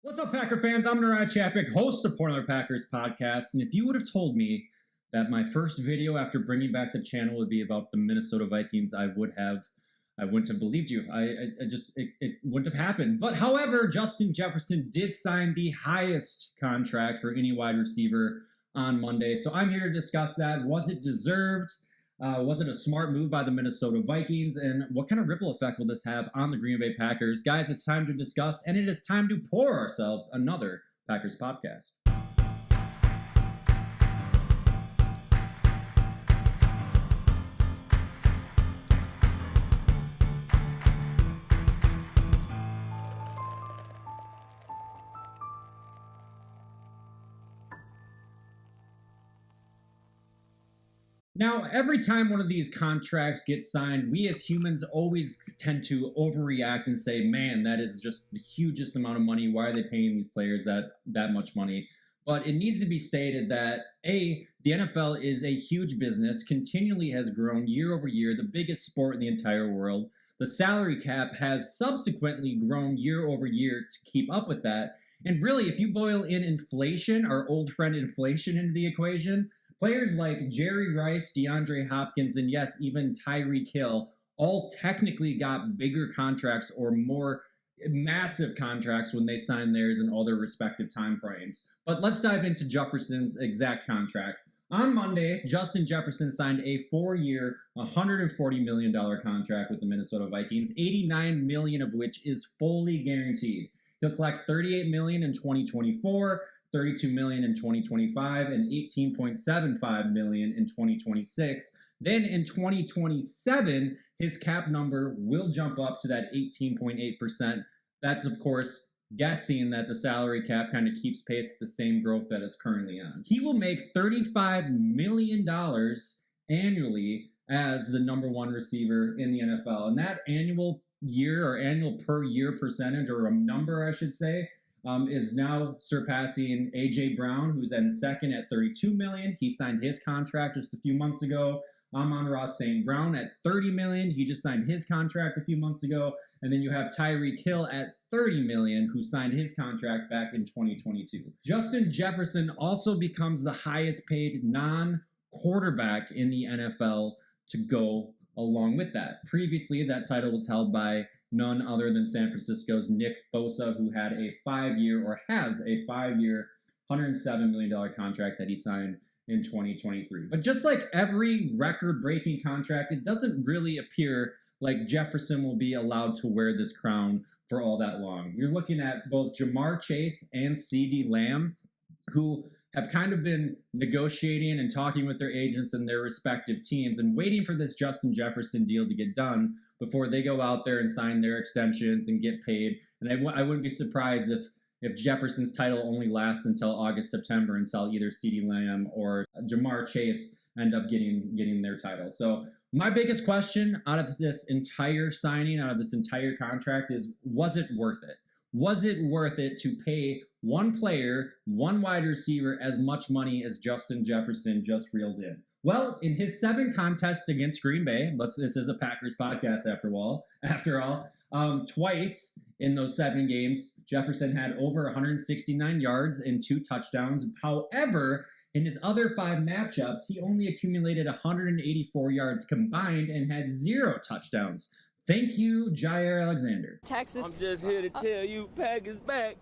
What's up, Packer fans? I'm Narad Chapik, host of Portland Packers podcast. And if you would have told me that my first video after bringing back the channel would be about the Minnesota Vikings, I wouldn't have believed you. It wouldn't have happened. But however, Justin Jefferson did sign the highest contract for any wide receiver on Monday. So I'm here to discuss that. Was it deserved? Was it a smart move by the Minnesota Vikings? And what kind of ripple effect will this have on the Green Bay Packers? Guys, it's time to discuss, and it is time to pour ourselves another Packers podcast. Now, every time one of these contracts gets signed, we as humans always tend to overreact and say, man, that is just the hugest amount of money. Why are they paying these players that much money? But it needs to be stated that, A, the NFL is a huge business, continually has grown year over year, the biggest sport in the entire world. The salary cap has subsequently grown year over year to keep up with that. And really, if you boil in inflation, our old friend inflation, into the equation, players like Jerry Rice, DeAndre Hopkins, and yes, even Tyreek Hill all technically got bigger contracts or more massive contracts when they signed theirs in all their respective time frames. But let's dive into Jefferson's exact contract. On Monday, Justin Jefferson signed a 4-year, $140 million contract with the Minnesota Vikings, $89 million of which is fully guaranteed. He'll collect $38 million in 2024, $32 million in 2025, and $18.75 million in 2026. Then in 2027, his cap number will jump up to that 18.8%. That's, of course, guessing that the salary cap kind of keeps pace with the same growth that it's currently on. He will make $35 million annually as the number one receiver in the NFL. And that annual per year percentage, or a number, I should say, is now surpassing A.J. Brown, who's in second at $32 million. He signed his contract just a few months ago. Amon-Ra St. Brown at $30 million. He just signed his contract a few months ago. And then you have Tyreek Hill at $30 million, who signed his contract back in 2022. Justin Jefferson also becomes the highest paid non-quarterback in the NFL to go along with that. Previously, that title was held by none other than San Francisco's Nick Bosa, who has a 5-year, $107 million contract that he signed in 2023. But just like every record-breaking contract, it doesn't really appear like Jefferson will be allowed to wear this crown for all that long. You're looking at both Jamar Chase and CeeDee Lamb, who have kind of been negotiating and talking with their agents and their respective teams and waiting for this Justin Jefferson deal to get done before they go out there and sign their extensions and get paid. And I wouldn't be surprised if Jefferson's title only lasts until August, September, until either CeeDee Lamb or Jamar Chase end up getting their title. So my biggest question out of this entire signing, out of this entire contract, is, was it worth it? Was it worth it to pay one player, one wide receiver, as much money as Justin Jefferson just reeled in? Well, in his 7 contests against Green Bay, this is a Packers podcast after all, twice in those 7 games, Jefferson had over 169 yards and 2 touchdowns. However, in his other 5 matchups, he only accumulated 184 yards combined and had 0 touchdowns. Thank you, Jair Alexander. Texas. I'm just here to tell you, Packers back.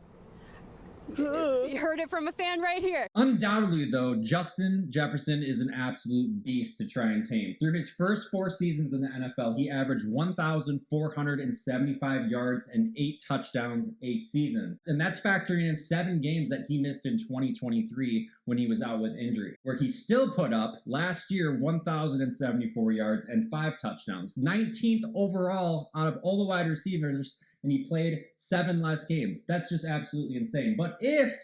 You heard it from a fan right here. Undoubtedly, though, Justin Jefferson is an absolute beast to try and tame. Through his first 4 seasons in the NFL, he averaged 1,475 yards and 8 touchdowns a season. And that's factoring in 7 games that he missed in 2023 when he was out with injury, where he still put up, last year, 1,074 yards and 5 touchdowns. 19th overall out of all the wide receivers, and he played 7 less games. That's just absolutely insane. But if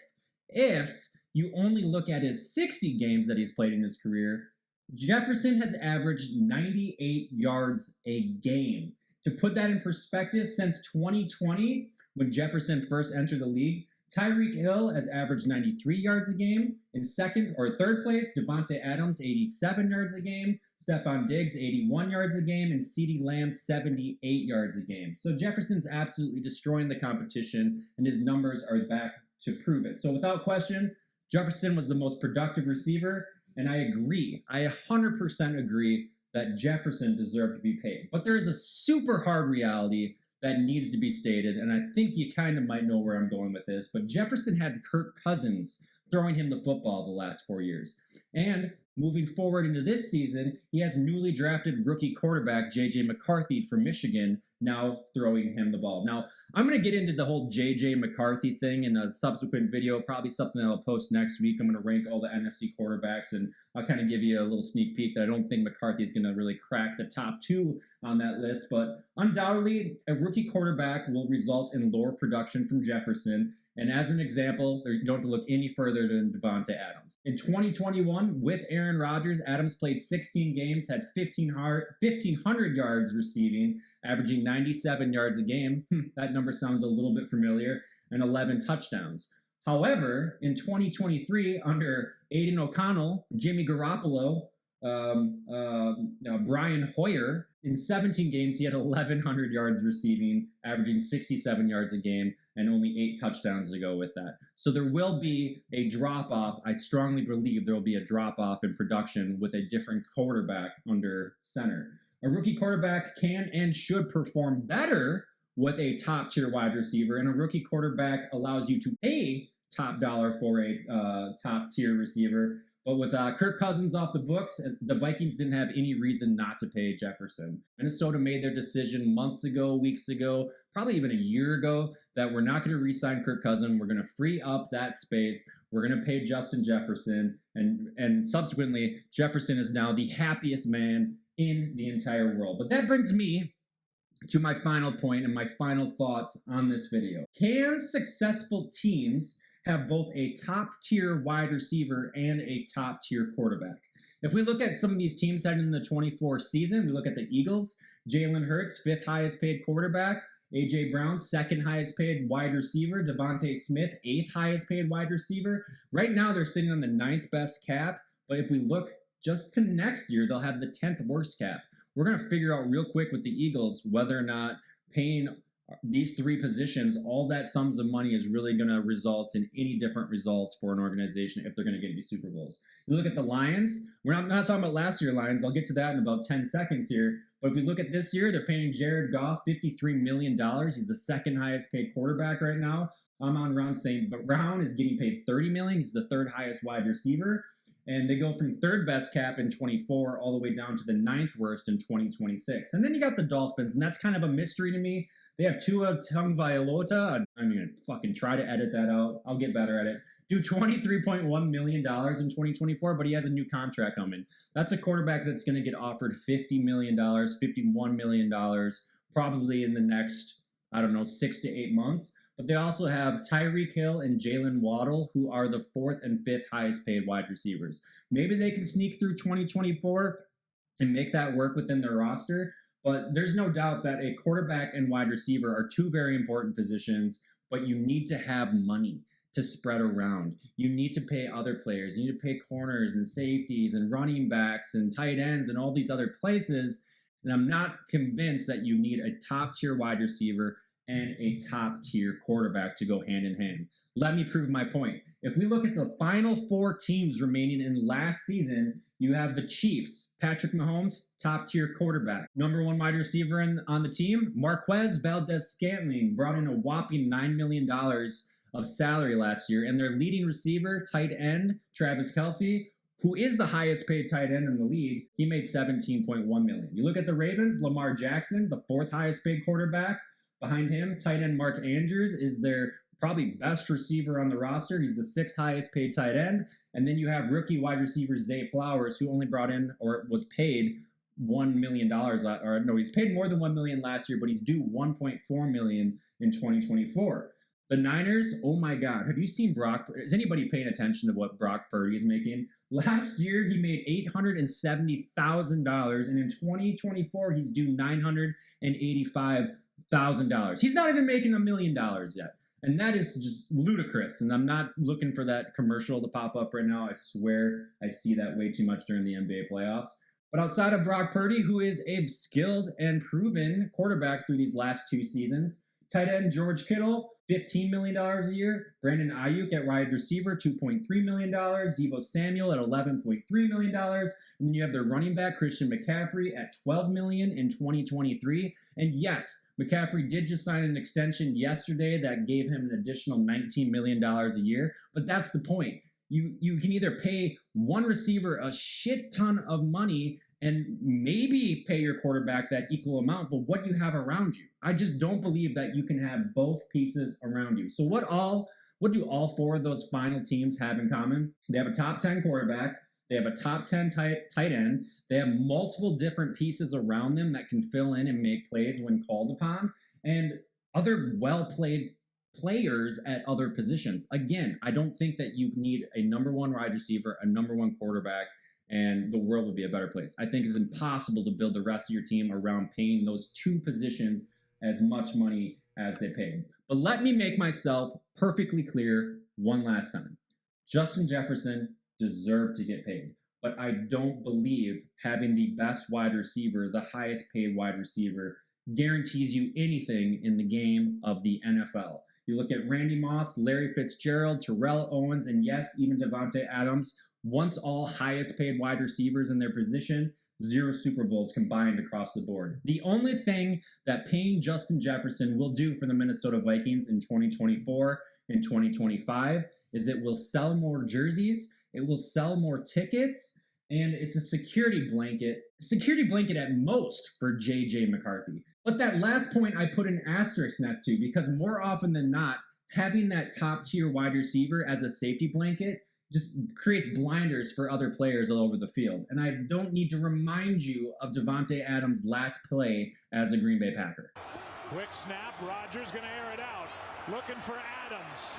you only look at his 60 games that he's played in his career, Jefferson has averaged 98 yards a game. To put that in perspective, since 2020, when Jefferson first entered the league, Tyreek Hill has averaged 93 yards a game. In second or third place, Devontae Adams, 87 yards a game. Stephon Diggs, 81 yards a game. And CeeDee Lamb, 78 yards a game. So Jefferson's absolutely destroying the competition, and his numbers are back to prove it. So without question, Jefferson was the most productive receiver, and I agree. I 100% agree that Jefferson deserved to be paid. But there is a super hard reality that needs to be stated, and I think you kind of might know where I'm going with this, but Jefferson had Kirk Cousins throwing him the football the last 4 years. And moving forward into this season, he has newly drafted rookie quarterback J.J. McCarthy from Michigan now throwing him the ball. Now, I'm going to get into the whole J.J. McCarthy thing in a subsequent video, probably something that I'll post next week. I'm going to rank all the NFC quarterbacks, and I'll kind of give you a little sneak peek that I don't think McCarthy is going to really crack the top two on that list, but undoubtedly, a rookie quarterback will result in lower production from Jefferson. And as an example, you don't have to look any further than Devontae Adams. In 2021, with Aaron Rodgers, Adams played 16 games, had 1,500 yards receiving, averaging 97 yards a game. That number sounds a little bit familiar, and 11 touchdowns. However, in 2023, under Aiden O'Connell, Jimmy Garoppolo, Brian Hoyer, in 17 games, he had 1,100 yards receiving, averaging 67 yards a game, and only 8 touchdowns to go with that. So there will be a drop-off. I strongly believe there will be a drop-off in production with a different quarterback under center. A rookie quarterback can and should perform better with a top-tier wide receiver, and a rookie quarterback allows you to pay top dollar for a top-tier receiver. But with Kirk Cousins off the books, the Vikings didn't have any reason not to pay Jefferson. Minnesota made their decision months ago, weeks ago, probably even a year ago, that we're not going to re-sign Kirk Cousins. We're going to free up that space. We're going to pay Justin Jefferson. And subsequently, Jefferson is now the happiest man in the entire world. But that brings me to my final point and my final thoughts on this video. Can successful teams have both a top-tier wide receiver and a top-tier quarterback? If we look at some of these teams heading into the 24 season, we look at the Eagles, Jalen Hurts, 5th highest paid quarterback, A.J. Brown, 2nd highest paid wide receiver, Devontae Smith, 8th highest paid wide receiver. Right now, they're sitting on the 9th best cap, but if we look just to next year, they'll have the 10th worst cap. We're going to figure out real quick with the Eagles whether or not paying these 3 positions, all that sums of money is really going to result in any different results for an organization if they're going to get these Super Bowls. You look at the Lions. We're not talking about last year Lions. I'll get to that in about 10 seconds here. But if we look at this year, they're paying Jared Goff $53 million. He's the 2nd highest paid quarterback right now. I'm on Ron saying, but Brown is getting paid $30 million. He's the 3rd highest wide receiver. And they go from 3rd best cap in 24 all the way down to the 9th worst in 2026. And then you got the Dolphins, and that's kind of a mystery to me. They have Tua Tagovailoa. I'm going to fucking try to edit that out. I'll get better at it. Do $23.1 million in 2024, but he has a new contract coming. That's a quarterback that's going to get offered $50 million, $51 million, probably in the next, 6 to 8 months. But they also have Tyreek Hill and Jalen Waddle, who are the 4th and 5th highest paid wide receivers. Maybe they can sneak through 2024 and make that work within their roster. But there's no doubt that a quarterback and wide receiver are 2 very important positions, but you need to have money to spread around. You need to pay other players. You need to pay corners and safeties and running backs and tight ends and all these other places. And I'm not convinced that you need a top-tier wide receiver and a top-tier quarterback to go hand in hand. Let me prove my point. If we look at the final 4 teams remaining in last season, you have the Chiefs, Patrick Mahomes, top-tier quarterback. Number 1 wide receiver on the team, Marquez Valdes-Scantling, brought in a whopping $9 million of salary last year. And their leading receiver, tight end, Travis Kelce, who is the highest paid tight end in the league, he made $17.1 million. You look at the Ravens, Lamar Jackson, the 4th highest paid quarterback. Behind him, tight end Mark Andrews is their probably best receiver on the roster. He's the 6th highest paid tight end. And then you have rookie wide receiver Zay Flowers, who only brought in or was paid $1 million. He's paid more than $1 million last year, but he's due $1.4 million in 2024. The Niners, oh my God, have you seen Brock? Is anybody paying attention to what Brock Purdy is making? Last year, he made $870,000, and in 2024, he's due $985,000. He's not even making $1 million yet. And that is just ludicrous. And I'm not looking for that commercial to pop up right now. I swear I see that way too much during the NBA playoffs. But outside of Brock Purdy, who is a skilled and proven quarterback through these last 2 seasons, tight end George Kittle, $15 million a year. Brandon Ayuk at wide receiver, $2.3 million. Deebo Samuel at $11.3 million. And then you have their running back, Christian McCaffrey, at $12 million in 2023. And yes, McCaffrey did just sign an extension yesterday that gave him an additional $19 million a year. But that's the point. You can either pay one receiver a shit ton of money and maybe pay your quarterback that equal amount, but what do you have around you? I just don't believe that you can have both pieces around you. So what do all 4 of those final teams have in common? They have a top 10 quarterback. They have a top 10 tight end. They have multiple different pieces around them that can fill in and make plays when called upon, and other well-played players at other positions. Again, I don't think that you need a number 1 wide receiver, a number 1 quarterback, and the world would be a better place. I think it's impossible to build the rest of your team around paying those 2 positions as much money as they paid. But let me make myself perfectly clear one last time. Justin Jefferson deserved to get paid, but I don't believe having the best wide receiver, the highest paid wide receiver, guarantees you anything in the game of the NFL. You look at Randy Moss, Larry Fitzgerald, Terrell Owens, and yes, even Davante Adams, once all highest paid wide receivers in their position, 0 Super Bowls combined across the board. The only thing that paying Justin Jefferson will do for the Minnesota Vikings in 2024 and 2025 is it will sell more jerseys, it will sell more tickets, and it's a security blanket at most for J.J. McCarthy. But that last point I put an asterisk next to, because more often than not, having that top tier wide receiver as a safety blanket just creates blinders for other players all over the field. And I don't need to remind you of Davante Adams' last play as a Green Bay Packer. Quick snap, Rodgers gonna air it out, looking for Adams,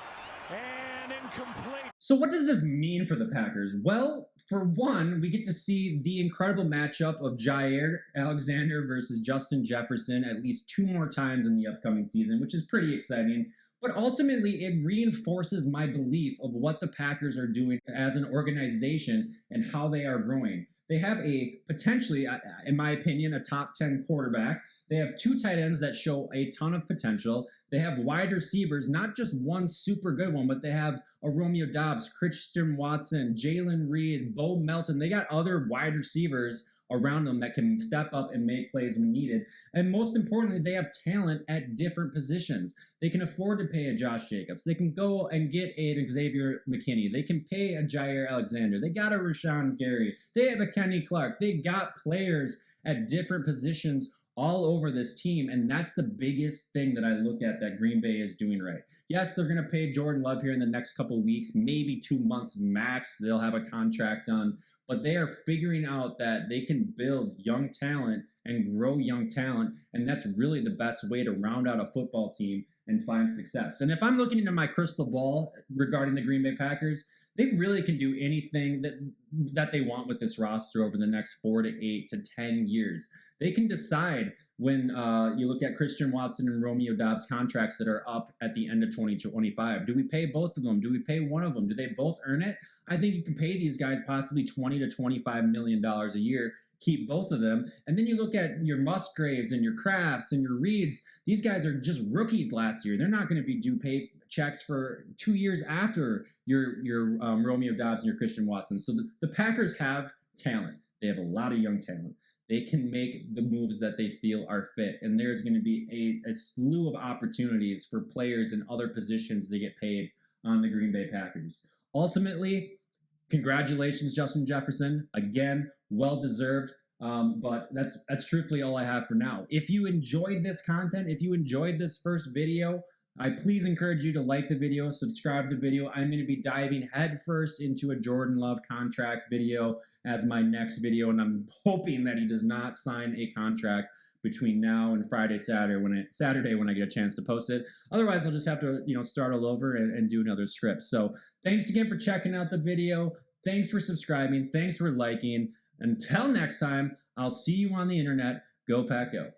and incomplete. So what does this mean for the Packers? Well, for one, we get to see the incredible matchup of Jair Alexander versus Justin Jefferson at least 2 more times in the upcoming season, which is pretty exciting. But ultimately, it reinforces my belief of what the Packers are doing as an organization and how they are growing. They have a potentially, in my opinion, a top 10 quarterback. They have 2 tight ends that show a ton of potential. They have wide receivers, not just one super good one, but they have a Romeo Doubs, Christian Watson, Jalen Reed, Bo Melton. They got other wide receivers around them that can step up and make plays when needed. And most importantly, they have talent at different positions. They can afford to pay a Josh Jacobs. They can go and get a Xavier McKinney. They can pay a Jair Alexander. They got a Rashawn Gary. They have a Kenny Clark. They got players at different positions all over this team, and that's the biggest thing that I look at that Green Bay is doing right. Yes, they're going to pay Jordan Love here in the next couple weeks, maybe 2 months max. They'll have a contract done, but they are figuring out that they can build young talent and grow young talent, and that's really the best way to round out a football team and find success. And if I'm looking into my crystal ball regarding the Green Bay Packers, they really can do anything that they want with this roster over the next 4 to 8 to 10 years. They can decide when you look at Christian Watson and Romeo Doubs contracts that are up at the end of 2025. Do we pay both of them? Do we pay one of them? Do they both earn it? I think you can pay these guys possibly $20 to $25 million a year, keep both of them. And then you look at your Musgraves and your Crafts and your Reeds. These guys are just rookies last year. They're not going to be due pay checks for 2 years after your Romeo Doubs and your Christian Watson. So the Packers have talent. They have a lot of young talent. They can make the moves that they feel are fit. And there's going to be a slew of opportunities for players in other positions to get paid on the Green Bay Packers. Ultimately, congratulations, Justin Jefferson. Again, well-deserved. But that's truthfully all I have for now. If you enjoyed this content, if you enjoyed this first video, I please encourage you to like the video, subscribe to the video. I'm going to be diving headfirst into a Jordan Love contract video as my next video, and I'm hoping that he does not sign a contract between now and Saturday when I get a chance to post it. Otherwise, I'll just have to start all over and do another script. So thanks again for checking out the video. Thanks for subscribing. Thanks for liking. Until next time, I'll see you on the internet. Go Pack Go.